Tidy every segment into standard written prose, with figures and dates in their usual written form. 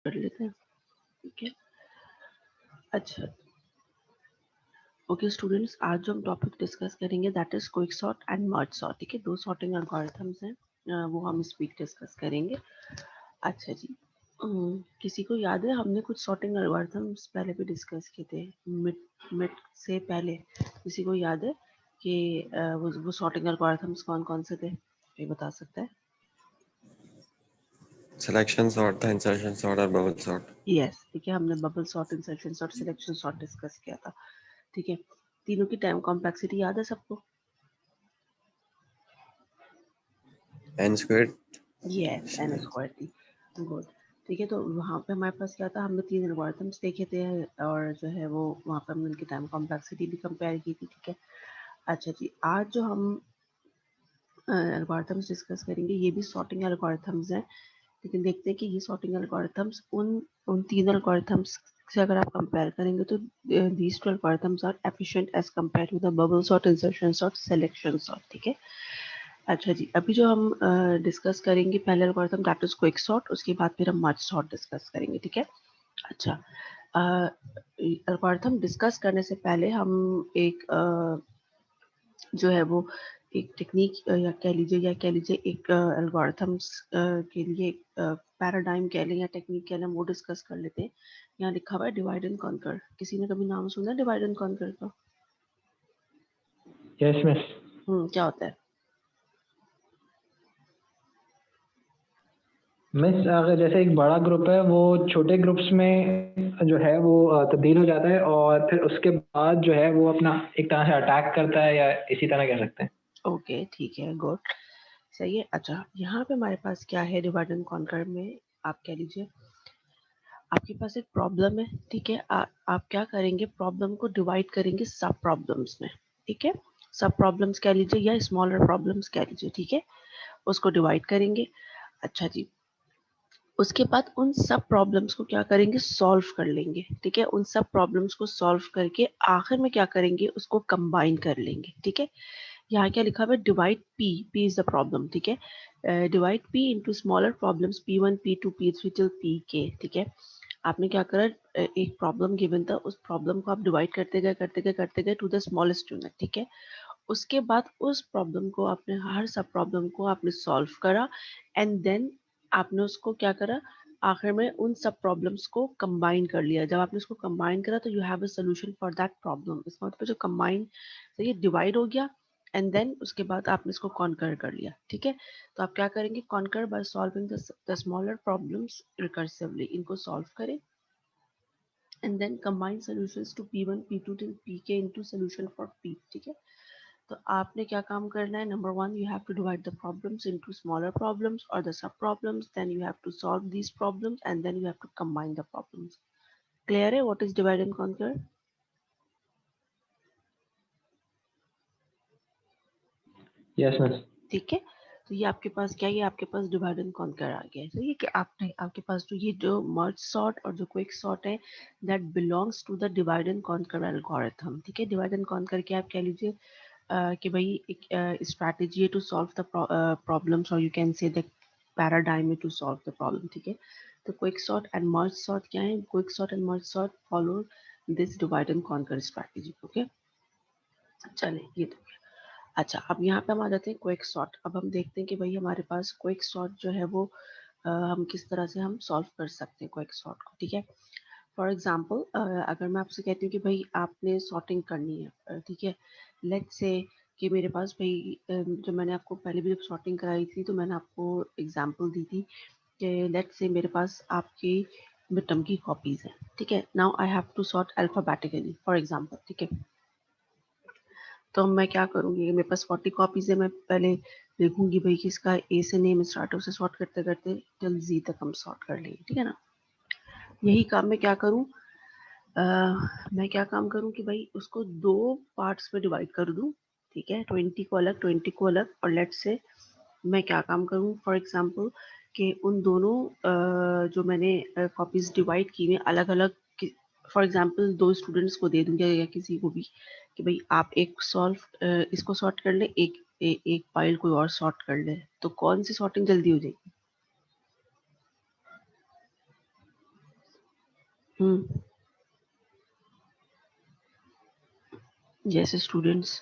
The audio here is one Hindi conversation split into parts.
कर लेते हैं, ठीक है। अच्छा, ओके स्टूडेंट्स, आज जो हम टॉपिक डिस्कस करेंगे that is quick sort and merge sort, ठीक है। दो सॉर्टिंग एल्गोरिथम्स हैं, वो हम इस वीक डिस्कस करेंगे। अच्छा जी, किसी को याद है हमने कुछ सॉर्टिंग एल्गोरिथम्स पहले भी डिस्कस किए थे मिड मिड से पहले? किसी को याद है कि वो सॉर्टिंग एल्गोरिथम्स कौन कौन से थे? ये बता सकता है? सिलेक्शन सॉर्ट था, इंसर्शन सॉर्ट और बबल सॉर्ट। यस, ठीक है, हमने bubble sort, insertion sort, selection sort discuss किया था, ठीक है। तीनों की टाइम कॉम्प्लेक्सिटी याद है सबको? n squared. Yes, N square थी। गुड, ठीक है। तो वहाँ पे हमारे पास क्या था, हमने 3 एल्गोरिथम्स देखे थे और जो है वो वहाँ पे हमने उनकी टाइम कॉम्प्लेक्सिटी भी कंपेयर की थी, ठीक है। अच्छा जी, आज जो हम एल्गोरिथम्स डिस्कस करेंगे ये भी सॉर्टिंग एल्गोरिथम्स हैं, लेकिन देखते हैं कि ये सॉर्टिंग एल्गोरिथम्स उन उन 3 एल्गोरिथम्स से अगर आप कंपेयर करेंगे तो these two algorithms are efficient as compared to the bubble sort, insertion sort, selection sort, ठीक है। अच्छा जी, अभी जो हम डिस्कस करेंगे पहले algorithm that is quick sort, उसके बाद फिर हम मर्ज सॉर्ट डिस्कस करेंगे, ठीक है। अच्छा, एल्गोरिथम डिस्कस करने से पहले हम एक जो है वो एक टेक्निक या कह लीजिए एक एल्गोरिथम्स के लिए एक पैराडाइम कह लें या टेक्निक कह लें, वो डिस्कस कर लेते हैं। यहाँ लिखा हुआ है डिवाइड एंड कॉन्कर। किसी ने कभी नाम सुना है डिवाइड एंड कॉन्कर का? Yes miss. क्या होता है? मिस अगर जैसे एक बड़ा ग्रुप है वो छोटे ग्रुप्स में जो है वो तब्दील हो जाता है और फिर उसके बाद जो है वो अपना एक तरह से अटैक करता है, या इसी तरह कह सकते हैं। ओके, ठीक है, गुड, सही है। अच्छा, यहाँ पे हमारे पास क्या है डिवाइड एंड कॉन्कर में, आप कह लीजिए आपके पास एक प्रॉब्लम है, ठीक है। आप क्या करेंगे, प्रॉब्लम को डिवाइड करेंगे सब प्रॉब्लम्स में, ठीक है। सब प्रॉब्लम्स कह लीजिए या स्मॉलर प्रॉब्लम्स कह लीजिए, ठीक है, उसको डिवाइड करेंगे। अच्छा जी, उसके बाद उन सब प्रॉब्लम्स को क्या करेंगे, सॉल्व कर लेंगे, ठीक है। उन सब प्रॉब्लम्स को सॉल्व करके आखिर में क्या करेंगे, उसको कंबाइन कर लेंगे, ठीक है। यहाँ क्या लिखा हुआ है, divide P is the problem, ठीक है। Divide P into smaller problems P1 P2 P3 till Pk, ठीक है। आपने क्या करा, एक प्रॉब्लम गिवन था, उस प्रॉब्लम को आप डिवाइड करते गए टू द स्मॉलेस्ट यूनिट, ठीक है। उसके बाद उस प्रॉब्लम को आपने, हर सब प्रॉब्लम को आपने सॉल्व करा, एंड देन आपने उसको क्या करा, आखिर में उन सब प्रॉब्लम्स को कंबाइन कर लिया। जब आपने उसको कंबाइन करा तो you have a solution for that problem. इसका मतलब जो कंबाइन, तो ये डिवाइड हो गया एंड देन उसके बाद आपने इसको कॉन्कर कर लिया, ठीक है। तो आप क्या करेंगे, conquer by solving the smaller problems recursively, इनको सॉल्व करें and then combine solutions to P1 P2 till Pk into solution for P, ठीक है। तो आपने क्या काम करना है, number 1 you have to divide the problems into smaller problems और the sub problems, then you have to solve these problems and then you have to combine the problems. Clear है what is divide and conquer? Yes miss. ठीक है। तो ये आपके पास क्या है, ये आपके पास डिवाइड एंड कॉन्कर आ गया है। तो ये कि आपने, आपके पास जो ये जो मर्ज सॉर्ट और जो क्विक सॉर्ट है that belongs to the divide and conquer algorithm, ठीक है। डिवाइड एंड कॉन्कर के आप कह लीजिए कि भाई एक स्ट्रैटेजी है टू सॉल्व द प्रॉब्लम्स, और you can say the paradigm to solve the problem, ठीक है। तो quick sort and merge sort क्या है, quick sort and merge sort follow this divide and conquer strategy, okay. चलिए ये तो, अच्छा अब यहाँ पे हम आ जाते हैं क्विक सॉर्ट। अब हम देखते हैं कि भाई हमारे पास क्विक सॉर्ट जो है वो हम किस तरह से हम सॉल्व कर सकते हैं क्विक सॉर्ट को, ठीक है। फॉर एग्जांपल अगर मैं आपसे कहती हूँ कि भाई आपने सॉर्टिंग करनी है, ठीक है। लेट्स से कि मेरे पास भाई जो मैंने आपको पहले भी जब सॉर्टिंग कराई थी तो मैंने आपको एग्जांपल दी थी कि लेट्स से मेरे पास आपकी मिड टर्म की कॉपीज हैं, ठीक है। Now I have to sort alphabetically for example, ठीक है। तो मैं क्या करूँगी, मेरे पास 40 कॉपीज़ है, मैं पहले देखूँगी भाई कि इसका ए से नेम स्टार्ट है, उसे सॉर्ट करते करते टिल जी तक हम सॉर्ट कर लेंगे, ठीक है ना। यही काम मैं क्या करूँ, मैं क्या काम करूँ कि भाई उसको 2 पार्ट्स में डिवाइड कर दूँ, ठीक है। 20 को अलग, 20 को अलग, और लेट्स से मैं क्या काम करूँ फॉर एग्जांपल कि उन दोनों जो मैंने कॉपीज़ डिवाइड की हैं अलग अलग, फॉर एग्जांपल 2 स्टूडेंट्स को दे दूँगी या किसी को भी कि भाई आप एक इसको सॉर्ट कर ले, एक फाइल कोई और सॉर्ट कर ले, तो कौन सी सॉर्टिंग जल्दी हो जाएगी? जैसे स्टूडेंट्स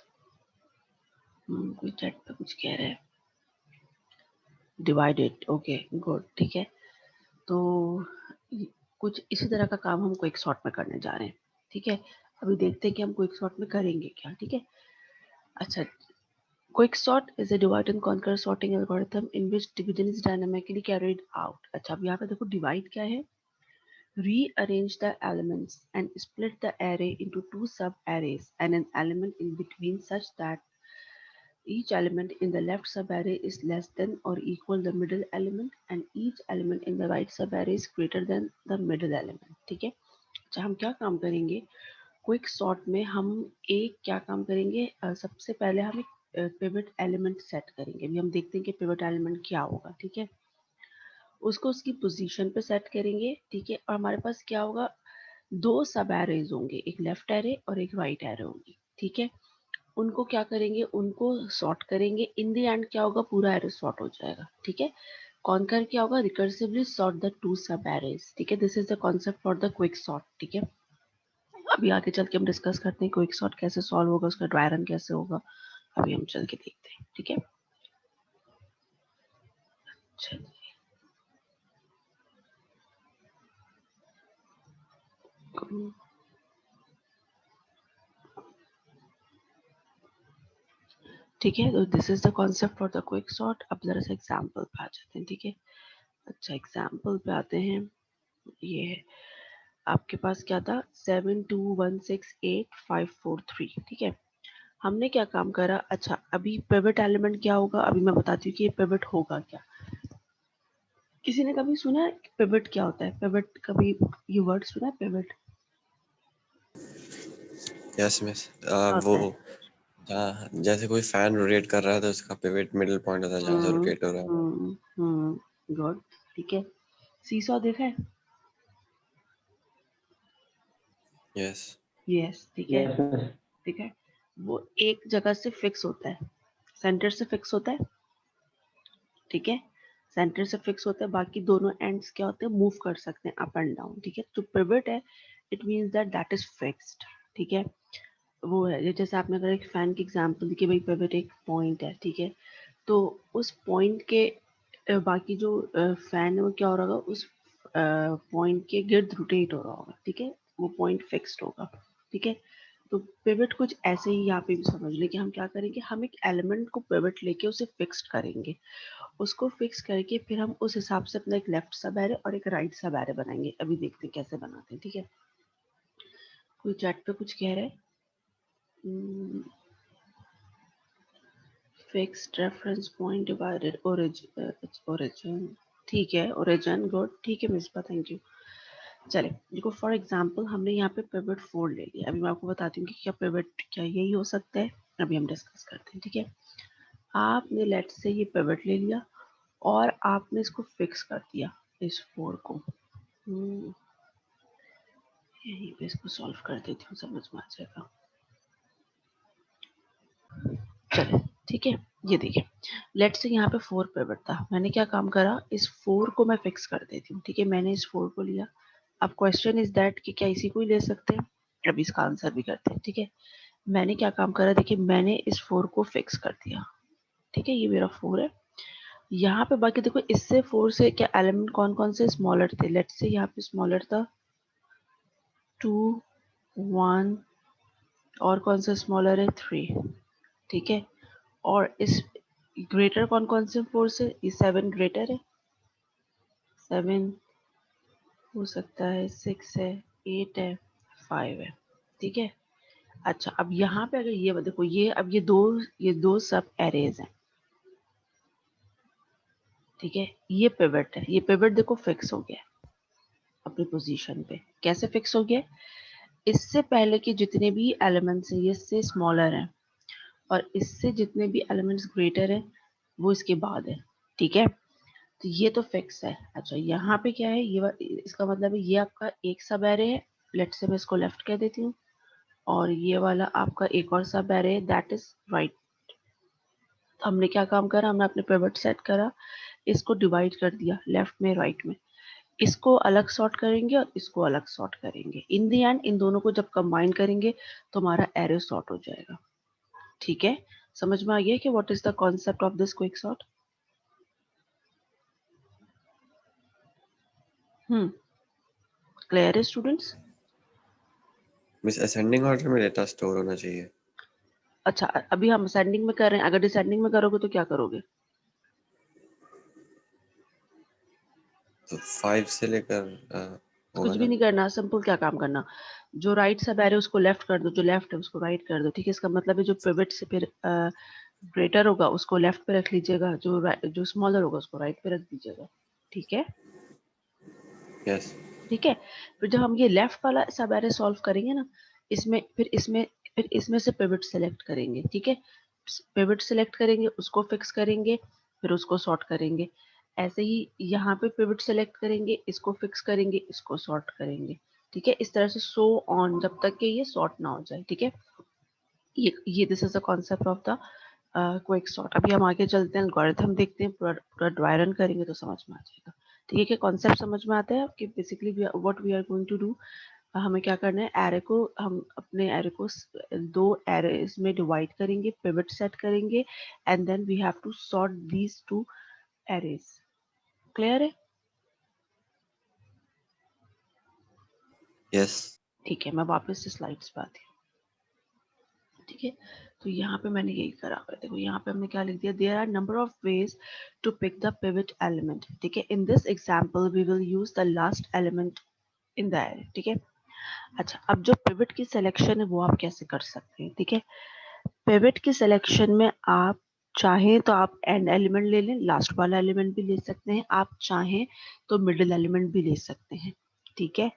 कोई चैट पे कुछ कह रहे हैं, डिवाइडेड, ओके गुड, ठीक है। तो कुछ इसी तरह का काम हम क्विक सॉर्ट में करने जा रहे हैं, ठीक है। अभी देखते हैं कि हम क्विक सॉर्ट में करेंगे क्या, ठीक है। अच्छा, quick sort is a divide and conquer sorting algorithm in which division is dynamically carried out. अच्छा, अब यहाँ पे देखो डिवाइड क्या है, rearrange the elements and split the array into two sub-arrays and an element in between such that each element in the left subarray is less than or equal the middle element and each element in the right subarray is greater than the middle element, ठीक है। अच्छा, हम क्या काम करेंगे क्विक सॉर्ट में, हम एक क्या काम करेंगे, सबसे पहले हम एक पिवट एलिमेंट सेट करेंगे। अभी हम देखते हैं कि पिवट एलिमेंट क्या होगा, ठीक है। उसको उसकी पोजीशन पे सेट करेंगे, ठीक है। और हमारे पास क्या होगा, दो सब एरेज होंगे, एक लेफ्ट एरे और एक राइट एरे होंगी, ठीक है। उनको क्या करेंगे, उनको सॉर्ट करेंगे, इन द एंड क्या होगा, पूरा एरे सॉर्ट हो जाएगा, ठीक है। कॉन्कर क्या होगा, रिकर्सिवली सॉर्ट द टू सब एरेज, ठीक है। This is the concept for the quick sort, ठीक है। अभी आगे चल के हम डिस्कस करते हैं क्विक सॉर्ट कैसे सॉल्व होगा, उसका ड्राई रन कैसे होगा, अभी हम चल के देखते हैं, ठीक है। चलिए, ठीक है। तो this is the concept for the quick sort. अब जरा सा एग्जांपल पे आ जाते हैं, ठीक है। अच्छा, एग्जांपल पे आते हैं। ये है आपके पास क्या था, 72168543, ठीक है। हमने क्या काम करा, अच्छा अभी पिवट एलिमेंट क्या होगा, अभी मैं बताती हूँ कि ये पिवट होगा क्या। किसी ने कभी सुना है पिवट क्या होता है, पिवट कभी ये वर्ड सुना है पिवट? यस मिस वो होता है। जहाँ जैसे कोई फैन रोटेट कर रहा है तो उसका पिवट मिडिल पॉइंट होता है जहाँ से रोटेट हो रहा है। गुड, ठीक है। सीसॉ देखा है? यस यस, ठीक है, यस मिस। ठीक है। वो एक जगह से फिक्स होता है, सेंटर से फिक्स होता है, ठीक है। सेंटर से फिक्स होता है, बाकी दोनों एंड्स क्या होते हैं, मूव कर सकते हैं अप एंड डाउन, ठीक है। जो पिवट है, it means that that is fixed, ठीक है। वो है ये, जैसे आपने अगर एक फैन की एग्जांपल दी कि भाई पिवट एक पॉइंट है, ठीक है। तो उस पॉइंट के बाकी जो फैन है वो क्या हो रहा होगा, उस पॉइंट के गिर्द रोटेट हो रहा होगा, ठीक है। वो पॉइंट फिक्स्ड होगा, ठीक है। तो पिवट कुछ ऐसे ही यहाँ पे भी समझ लें कि हम क्या करेंगे, हम एक एलिमेंट को पिवट लेके उसे फिक्स्ड करेंगे, उसको फिक्स करके फिर हम उस हिसाब से अपना एक लेफ्ट सब एरे और एक राइट सब एरे बनाएंगे। अभी देखते हैं कैसे बनाते हैं, ठीक है। कोई चैट पे कुछ कह रहा है, fixed reference point divided origin, ठीक है, ओरिजिन गुड, ठीक है मिस, थैंक यू। चले, देखो फॉर एग्जांपल हमने यहाँ पे पिवट 4 ले लिया। अभी मैं आपको बताती हूँ कि क्या पिवट क्या यही हो सकता है, अभी हम डिस्कस करते हैं, ठीक है। आपने लेट से ये पिवट ले लिया और आपने इसको फिक्स कर दिया, इस 4 को। यहीं पे इसको सॉल्व कर देती हूँ, समझ में आ जाएगा। चले, ठीक है। ये देखिए, लेट से यहाँ पे 4 पिवट था, मैंने क्या काम करा, इस 4 को मैं फिक्स कर देती हूँ, ठीक है। मैंने इस 4 को लिया। अब क्वेश्चन इज दैट कि क्या इसी को ही ले सकते हैं, अभी इसका आंसर भी करते हैं, ठीक है। मैंने क्या काम करा, देखिए मैंने इस 4 को फिक्स कर दिया, ठीक है। ये मेरा 4 है। यहाँ पे बाकी देखो, इससे 4 से क्या एलिमेंट कौन कौन से स्मॉलर थे, लेट से यहाँ पे स्मॉलर था 2 1 और कौन सा स्मॉलर है 3, ठीक है। और इस ग्रेटर कौन कौन से 4 से, ये 7 ग्रेटर है, 7 हो सकता है, 6 है, 8 है, 5 है, ठीक है। अच्छा, अब यहाँ पे अगर ये देखो, ये अब ये दो सब एरेज हैं, ठीक है। ये पिवट है, ये पिवट देखो फिक्स हो गया अपनी पोजीशन पे। कैसे फिक्स हो गया, इससे पहले के जितने भी एलिमेंट्स हैं ये इससे स्मॉलर हैं और इससे जितने भी एलिमेंट्स ग्रेटर हैं वो इसके बाद है, ठीक है। तो ये तो फिक्स है। अच्छा, यहाँ पे क्या है, इसका मतलब है ये आपका एक सब एरे है, लेट से मैं इसको लेफ्ट कह देती हूँ, और ये वाला आपका एक और सब एरे है, दैट इज राइट। हमने क्या काम करा, हमने अपने पिवट सेट करा, इसको डिवाइड कर दिया लेफ्ट में राइट में। इसको अलग सॉर्ट करेंगे और इसको अलग सॉर्ट करेंगे। इन दी एंड इन दोनों को जब कंबाइन करेंगे तो हमारा एरे सॉर्ट हो जाएगा। ठीक है, समझ में आ गया कि what is the concept of this quick sort? Clear है स्टूडेंट्स? मिस असेंडिंग ऑर्डर में डेटा स्टोर होना चाहिए। अच्छा, अभी हम असेंडिंग में कर रहे हैं, अगर डिसेंडिंग में करोगे तो क्या करोगे? तो 5 से लेकर होगा कुछ भी ना। नहीं करना, सिंपल क्या काम करना, जो राइट सब एरे उसको लेफ्ट कर दो, जो लेफ्ट है उसको राइट कर दो। ठीक है, इसका मतलब है जो पिवट से फिर ग्रेटर होगा उसको लेफ्ट पे रख लीजिएगा, जो स्मॉलर होगा उसको राइट पे रख दीजिएगा। ठीक है, यस। ठीक है। फिर जब हम ये लेफ्ट वाला सब एरे सॉल्व करेंगे ना, इसमें से पिवट सेलेक्ट करेंगे। ठीक है, पिवट सेलेक्ट करेंगे, उसको फिक्स करेंगे, फिर उसको सॉर्ट करेंगे। ऐसे ही यहाँ पे पिवट सेलेक्ट करेंगे, इसको फिक्स करेंगे, इसको सॉर्ट करेंगे। ठीक है, इस तरह से सो ऑन जब तक कि ये सॉर्ट ना हो जाए। ठीक है, ये this is the concept of the quick sort. अभी हम आगे चलते हैं, एल्गोरिथम देखते हैं, पूरा ड्राई रन करेंगे तो समझ में आ जाएगा। ठीक है, क्या कॉन्सेप्ट समझ में आता है कि basically what we are going to do, हमें क्या करना है, एरे को हम अपने एरे को दो एरेज में डिवाइड करेंगे, पिवट सेट करेंगे, and then we have to sort these two arrays. Clear है? यस। ठीक है, मैं वापस से स्लाइड्स पे आती हूँ। ठीक है, तो यहाँ पे मैंने यही करा हुआ है। देखो यहाँ पे हमने क्या लिख दिया, there are number of ways to pick the pivot element. ठीक है, in this example we will use the last element in the array. ठीक है, अच्छा, अब जो पिवट की सिलेक्शन है वो आप कैसे कर सकते हैं? ठीक है, पिवट की सिलेक्शन में आप चाहें तो आप एंड एलिमेंट ले लें, लास्ट वाला एलिमेंट भी ले सकते हैं, आप चाहें तो मिडिल एलिमेंट भी ले सकते हैं। ठीक है,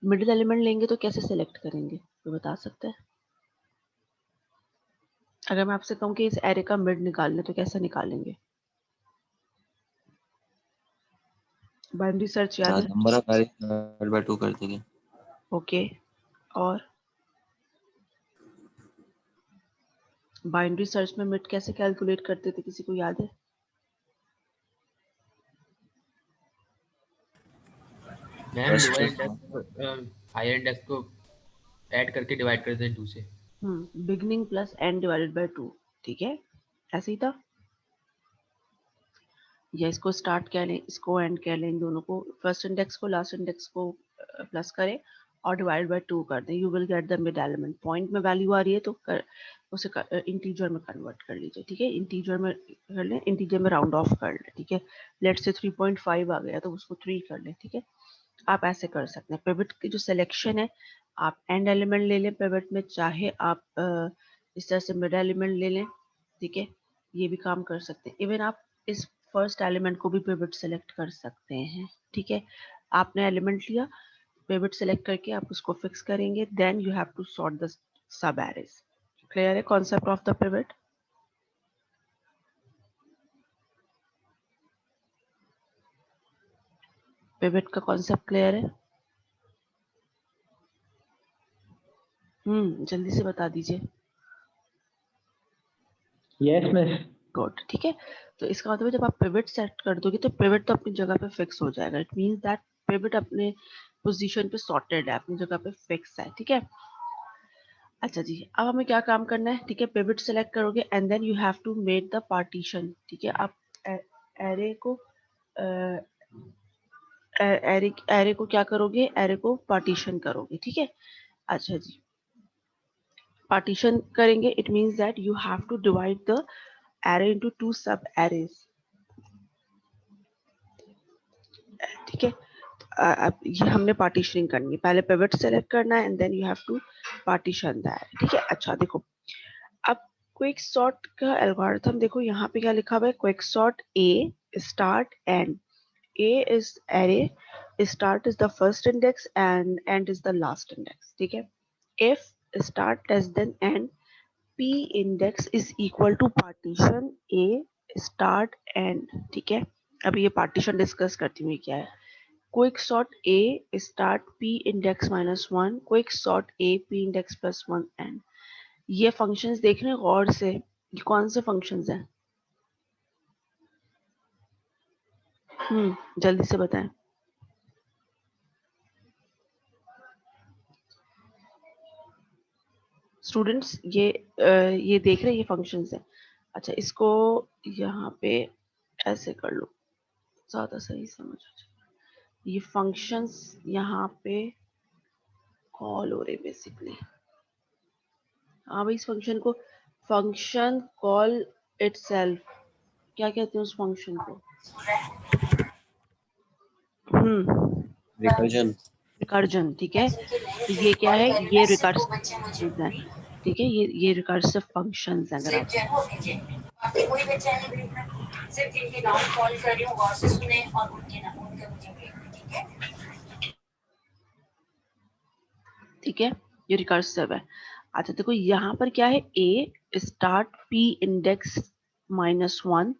मिडिल एलिमेंट लेंगे तो कैसे सिलेक्ट करेंगे, तो बता सकते हैं? अगर मैं आपसे कहूँ कि इस एरे का मिड निकालने तो कैसे निकालेंगे? बाइनरी सर्च याद है? Number of arrays divide by 2 कर देंगे। ओके, और बाइनरी सर्च में मिड कैसे कैलकुलेट करते थे, किसी को याद है? Ma'am first lower index higher index को ऐड करके डिवाइड कर दें 2 से। Beginning plus end divided by 2। ठीक है, ऐसे ही था, या इसको स्टार्ट कह लें, इसको एंड कह लें, इन दोनों को फर्स्ट इंडेक्स को लास्ट इंडेक्स को प्लस करें और डिवाइड बाय 2 कर दें, you will get the mid element. Point में वैल्यू आ रही है तो उसे इंटीजर में कन्वर्ट कर लीजिए। ठीक है, इंटीजर में कर लें, इंटीजर में राउंड ऑफ कर लें। ठीक है, लेट से 3.5 आ गया तो उसको 3 कर लें। ठीक है, आप ऐसे कर सकते हैं। पिवट की जो सिलेक्शन है, आप एंड एलिमेंट ले लें पिवट में, चाहे आप इस तरह से मिड एलिमेंट ले लें। ठीक है, ये भी काम कर सकते हैं। इवन आप इस फर्स्ट एलिमेंट को भी पिवट सेलेक्ट कर सकते हैं। ठीक है, आपने एलिमेंट लिया, पिवट सेलेक्ट करके आप उसको फिक्स करेंगे, then you have to sort the सब एरेज। क्लियर है concept of the pivot? Pivot का कॉन्सेप्ट क्लियर है? जल्दी से बता दीजिए। Yes miss. गुड, ठीक है, तो इसका मतलब है जब आप पिवट सेट कर दोगे तो पिवट तो अपनी जगह पे फिक्स हो जाएगा। इट मींस दैट पिवट अपने पोजीशन पे सॉर्टेड है, अपनी जगह पे फिक्स है। ठीक है, अच्छा जी, अब हमें क्या काम करना है? ठीक है, पिवट सेलेक्ट करोगे and then you have to make the partition. ठीक है, आप एरे को एरे को क्या करोगे, एरे को पार्टीशन करोगे। ठीक है, अच्छा जी, पार्टीशन करेंगे, it means that you have to divide the array into 2 सब एरेज। ठीक है, अब ये हमने पार्टीशनिंग करनी है, पहले पिवट सेलेक्ट करना है and then you have to partition that. ठीक है, अच्छा देखो, अब क्विक सॉर्ट का एल्गोरिथम देखो, यहाँ पे क्या लिखा हुआ है, quick sort A start end. A is array, start is the first index and end is the last index. ठीक है, if start less than end, p index is equal to partition A start end. ठीक है, अभी ये पार्टीशन डिस्कस करती हूँ, ये क्या है। Quick sort A start p index -1, quick sort A p index +1 and. ये फंक्शंस देख रहे हैं गौर से, ये कौन से फंक्शंस हैं? जल्दी से बताएं। स्टूडेंट्स ये देख रहे हैं, ये फंक्शंस है। अच्छा, इसको यहाँ पे ऐसे कर लो, ज्यादा सही समझ आ जाए। ये फंक्शंस यहाँ पे कॉल हो रहे बेसिकली। हाँ भाई, इस फंक्शन को फंक्शन कॉल इटसेल्फ, क्या कहते हैं उस फंक्शन को? रिकर्जन। रिकर्जन, ठीक है। तो ये क्या है? ये रिकर्सिव है, ठीक है। ये रिकर्सिव फंक्शंस हैं। अगर आप कोई बच्चा नहीं भेजना, सिर्फ जिनके नाम कॉल कर रही हूँ गौर से सुने और उनके नाम उनके मुझे भेजना, ठीक है? ठीक है, ये रिकर्सिव है। अच्छा देखो, यहाँ पर क्या है? A start P index -1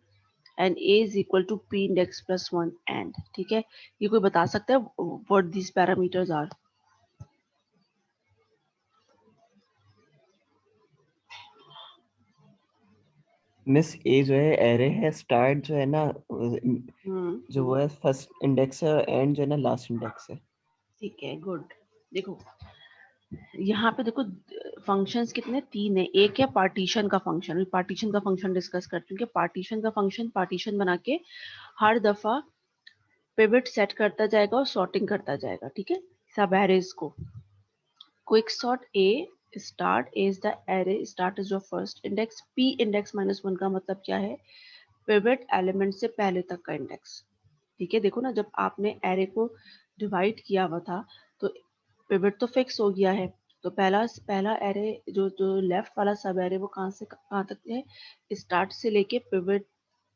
and A is equal to P index +1 end, ठीक है। ये कोई बता सकता है व्हाट दीज पैरामीटर्स आर? मिस ए जो है एरे है, स्टार्ट जो है ना जो वो है फर्स्ट इंडेक्स है, एंड जो है ना लास्ट इंडेक्स है। ठीक है, गुड। देखो यहाँ पे देखो, फंक्शंस कितने? 3 है। एक है पार्टीशन का फंक्शन, पार्टीशन का फंक्शन डिस्कस कर चुके हैं। पार्टीशन का फंक्शन पार्टीशन बना के हर दफा पिवट सेट करता जाएगा और सॉर्टिंग करता जाएगा, ठीक है, सब एरेज को। Quick sort A start is the array, start is your first index, P index -1 का मतलब क्या है? पिवट एलिमेंट से पहले तक का इंडेक्स, ठीक है। देखो ना, जब आपने एरे को डिवाइड किया हुआ था तो पिवट तो फिक्स हो गया है। तो पहला एरे जो लेफ्ट वाला सब एरे वो कहाँ से कहाँ तक है? स्टार्ट से लेके पिवट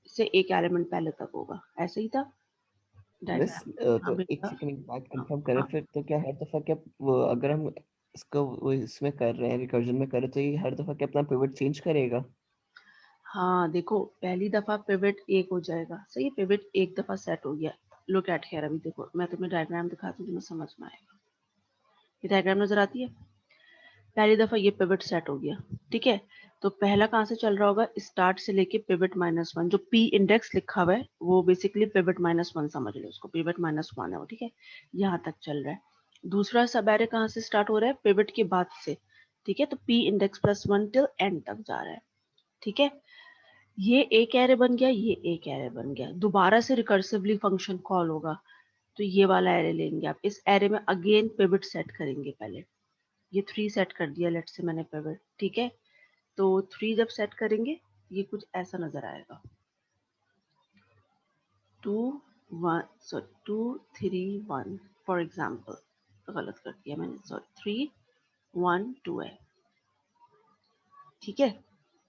से एक एलिमेंट पहले तक होगा। ऐसे ही था मिस डायग्राम। हाँ तो एक बेटा। सेकंड एक बात हाँ कंफर्म करें हाँ फिर, तो क्या हर दफा क्या वो अगर हम इसको वो इसमें कर रहे हैं रिकर्जन में कर रहे हैं, तो ये हर दफा क्या अपना पिवट चेंज करेगा? हाँ, देखो पहली दफा पिवट एक हो जाएगा, सही। पिवट एक दफा सेट हो गया। लुक एट हियर, अभी देखो मैं तुम्हें डायग्राम दिखाती हूँ, तुम्हें समझ में आएगा। ये डायग्राम नजर आती है? पहली दफा ये पिवट सेट हो गया, ठीक है। तो पहला कहाँ से चल रहा होगा? स्टार्ट से लेके पिवट -1, जो पी इंडेक्स लिखा हुआ है वो बेसिकली पिवट -1 समझ लो उसको, पिवट -1 है वो, ठीक है। यहाँ तक चल रहा है। दूसरा सब एरे कहाँ से स्टार्ट हो रहा है? पिवट के बाद से, ठीक है। तो पी इंडेक्स +1 टिल एंड तक जा रहा है, ठीक है। ये एक एरे बन गया, ये एक एरे बन गया। दोबारा से रिकर्सिवली फंक्शन कॉल होगा, तो ये वाला एरे लेंगे आप। इस एरे में अगेन पिवट सेट करेंगे पहले। ये 3 सेट कर दिया लेट्स से मैंने पिवट, ठीक है। तो 3 जब सेट करेंगे ये कुछ ऐसा नजर आएगा। 2 1 सॉरी 2 3 1 फॉर एग्जाम्पल, गलत कर दिया मैंने, सॉरी 3 1 2 है, ठीक है।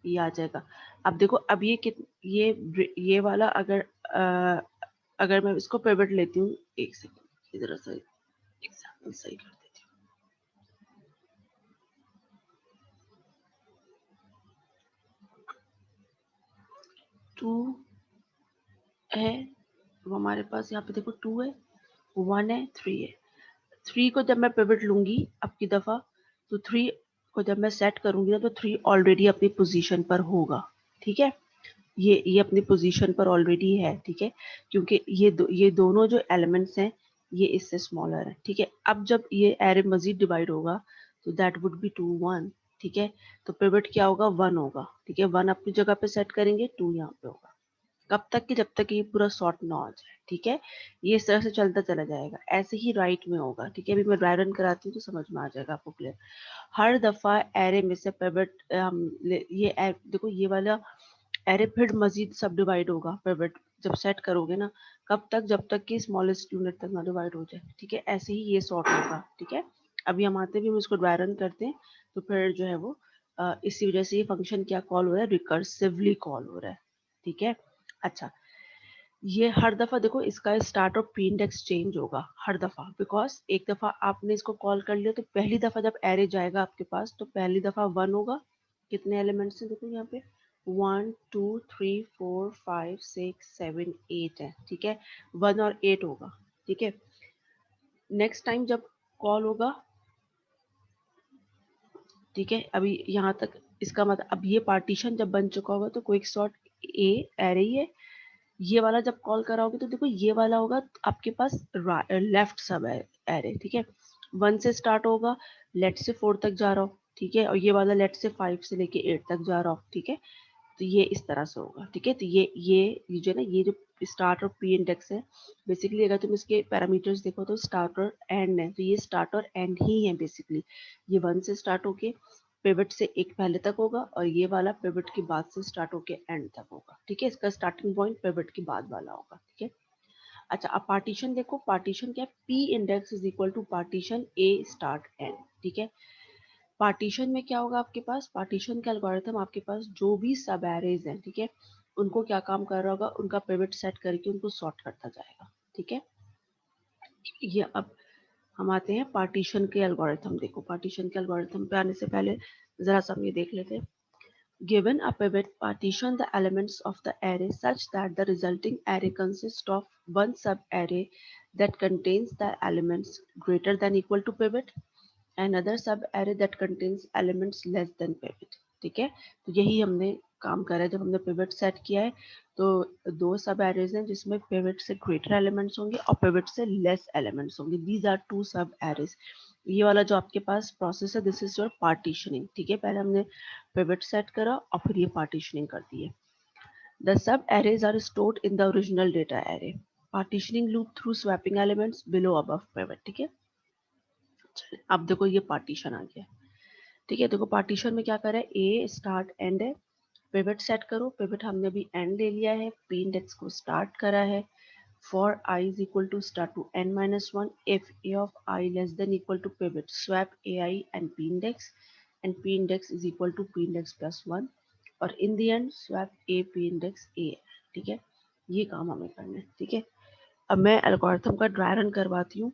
ये आ जाएगा। अब देखो, अब ये वाला अगर मैं इसको पिवट लेती हूँ, एक सेकंड इधर से एग्जाम्पल सही कर देती हूँ। 2 है वो हमारे पास, यहाँ पे देखो 2 है, 1 है, 3 है। 3 को जब मैं पिवट लूंगी अब की दफा, तो 3 को जब मैं सेट करूंगी ना, तो 3 ऑलरेडी अपनी पोजीशन पर होगा, ठीक है। ये अपनी पोजीशन पर ऑलरेडी है, ठीक है, क्योंकि ये दोनों जो एलिमेंट्स हैं ये इससे स्मॉलर है, ठीक है। अब जब ये एरे मजीद डिवाइड होगा तो दैट वुड बी 2 1, ठीक है। तो पिवट क्या होगा? 1 होगा, ठीक है। 1 अपनी जगह पे सेट करेंगे, 2 यहाँ पे होगा। कब तक कि जब तक कि ये पूरा सॉर्ट ना हो जाए, ठीक है। ये इस तरह से चलता चला जाएगा। ऐसे ही राइट में होगा, ठीक है। अभी मैं ड्राई रन कराती हूँ तो समझ में आ जाएगा आपको क्लियर। हर दफा एरे में से पिवट देखो ये वाला एरे फिर मजीद सब डिवाइड होगा पिवट जब सेट करोगे ना। कब तक? जब तक कि स्मॉलेस्ट यूनिट तक ना डिवाइड हो जाए, ठीक है। ऐसे ही ये सॉर्ट होगा, ठीक है। अभी हम आते भी हम इसको ड्राई रन करते हैं तो फिर जो है वो इसी वजह से ये फंक्शन क्या कॉल हो रहा है? रिकर्सिवली कॉल हो रहा है, ठीक है। अच्छा, ये हर दफा देखो इसका स्टार्ट और पी इंडेक्स चेंज होगा हर दफा, बिकॉज एक दफा आपने इसको कॉल कर लिया तो पहली दफा जब एरे जाएगा आपके पास तो पहली दफा 1 होगा। कितने एलिमेंट्स हैं देखो यहाँ पे? 1 2 3 4 5 6 7 8 है, ठीक है। 1 और 8 होगा, ठीक है। नेक्स्ट टाइम जब कॉल होगा, ठीक है, अभी यहाँ तक इसका मतलब अब ये पार्टीशन जब बन चुका होगा तो क्विक सॉर्ट ए एरे ही है। ये वाला जब कॉल कराओगे तो देखो ये वाला होगा आपके पास लेफ्ट सब एरे, ठीक है। 1 से स्टार्ट होगा, लेट से 4 तक जा रहा हो, ठीक है, और ये वाला लेट से 5 से लेके 8 तक जा रहा हो, ठीक है, तो ये इस तरह से होगा, ठीक है। तो ये जो है ना, ये जो स्टार्ट और पी इंडेक्स है, बेसिकली अगर तुम इसके पैरामीटर्स देखो तो स्टार्ट और एंड है, तो ये स्टार्ट और एंड ही है बेसिकली। ये 1 से स्टार्ट होके पिवट से एक पहले तक होगा, और ये वाला पिवट के बाद से स्टार्ट होके एंड तक होगा, ठीक है। इसका स्टार्टिंग पॉइंट पिवट के बाद वाला होगा, ठीक है। अच्छा, अब पार्टीशन देखो, पार्टीशन क्या है, P index is equal to partition A start end, ठीक है। पार्टीशन में क्या होगा आपके पास, पार्टीशन का एल्गोरिथम आपके पास जो भी सब एरेज हैं, ठीक है, उनको क्या काम कर रहा होगा, उनका पिवट सेट करके उनको सॉर्ट करता जाएगा, ठीक है। ये अब हम आते हैं पार्टीशन के एल्गोरिथम। देखो, पार्टीशन के एल्गोरिथम पे आने से पहले जरा सा हम ये देख लेते हैं। Given a pivot, partition the elements of the array such that the resulting array consists of one sub-array that contains the elements greater than equal to pivot, another sub-array that contains elements less than pivot, ठीक है। तो यही हमने काम करा है। जब हमने पिवट सेट किया है तो दो सब एरेज हैं जिसमें पिवट से ग्रेटर एलिमेंट्स होंगे और पिवट से लेस एलिमेंट्स होंगे। दीज आर टू सब एरेज। ये वाला जो आपके पास प्रोसेस है, दिस इज योर पार्टीशनिंग, ठीक है। पहले हमने पिवट सेट करा और फिर ये पार्टीशनिंग कर दी है। द सब arrays are stored in the original data array. Partitioning loop through swapping elements below above pivot, ठीक है। अब देखो ये पार्टीशन आ गया, ठीक है। देखो पार्टीशन में क्या करा है, ए स्टार्ट एंड है, पिवट सेट करो, पिवट हमने अभी एंड ले लिया है, पी इंडेक्स को स्टार्ट करा है, for I is equal to start to n minus 1 if a of i less than equal to pivot swap ai and p index is equal to p index plus 1 और in the end swap a p index a, ठीक है। ये काम हमें करना है, ठीक है। अब मैं एल्गोरिथम का ड्राई रन करवाती हूँ।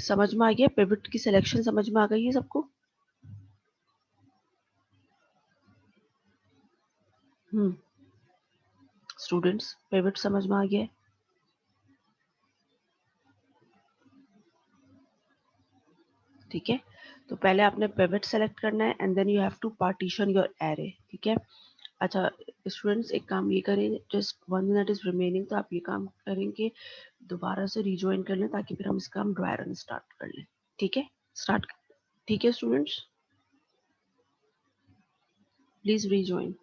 समझ में आ गया, पिवट की सिलेक्शन समझ में आ गई है सबको? स्टूडेंट्स, पिवट समझ में आ गया है? ठीक है, तो पहले आपने पिवट सेलेक्ट करना है and then you have to partition your array, ठीक है। अच्छा स्टूडेंट्स, एक काम ये करें, जस्ट 1 मिनट इज रिमेनिंग, तो आप ये काम करेंगे दोबारा से रिज्वाइन कर लें ताकि फिर हम इसका हम ड्राई रन स्टार्ट कर लें, ठीक है। स्टार्ट, ठीक है स्टूडेंट्स, प्लीज रिज्वाइन।